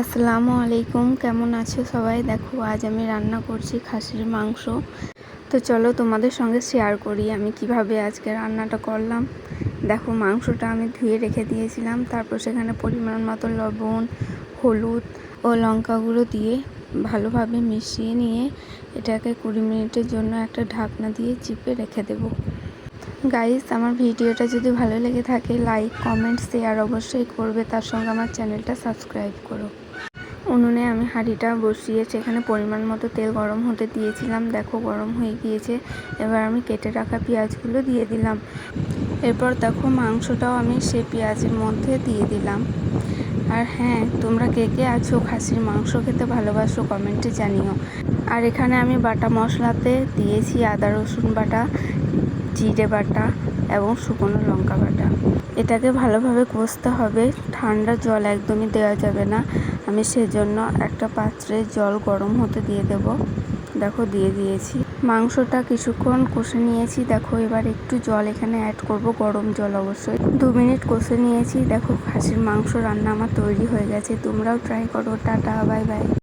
আসসালামু আলাইকুম, কেমন আছো সবাই? দেখো আজ আমি রান্না করছি খাসির মাংস। তো চলো তোমাদের সঙ্গে শেয়ার করি আমি কিভাবে আজকে রান্নাটা করলাম। দেখো মাংসটা আমি ধুয়ে রেখে দিয়েছিলাম, তারপর সেখানে পরিমাণ মতো লবণ, হলুদ ও লঙ্কা গুঁড়ো দিয়ে ভালোভাবে মিশিয়ে নিয়ে এটাকে 20 মিনিটের জন্য একটা ঢাকনা দিয়ে চিপে রেখে দেবো। গাইস, আমার ভিডিওটা যদি ভালো লেগে থাকে লাইক, কমেন্ট, শেয়ার অবশ্যই করবে, তার সঙ্গে আমার চ্যানেলটা সাবস্ক্রাইব করো। উনুনে আমি হাঁড়িটা বসিয়ে সেখানে পরিমাণ মতো তেল গরম হতে দিয়েছিলাম। দেখো গরম হয়ে গিয়েছে, এবার আমি কেটে রাখা পেঁয়াজগুলো দিয়ে দিলাম। এরপর দেখো মাংসটাও আমি সেই পেঁয়াজের মধ্যে দিয়ে দিলাম। আর হ্যাঁ, তোমরা কে কে আছো খাসির মাংস খেতে ভালোবাসো কমেন্টে জানিও। আর এখানে আমি বাটা মশলাতে দিয়েছি আদা রসুন বাটা, জিরে বাটা এবং শুকনো লঙ্কা বাটা। এটাকে ভালোভাবে কষতে হবে, ঠান্ডা জল একদমই দেওয়া যাবে না। আমি সেজন্য একটা পাত্রে জল গরম হতে দিয়ে দেব। দেখো দিয়ে দিয়েছি। মাংসটা কিছুক্ষণ কষে নিয়েছি। দেখো এবার একটু জল এখানে অ্যাড করব, গরম জল অবশ্যই। 2 মিনিট কষে নিয়েছি। দেখো খাসির মাংস রান্না আমার তৈরি হয়ে গেছে। তোমরাও ট্রাই করো। Tata, bye bye.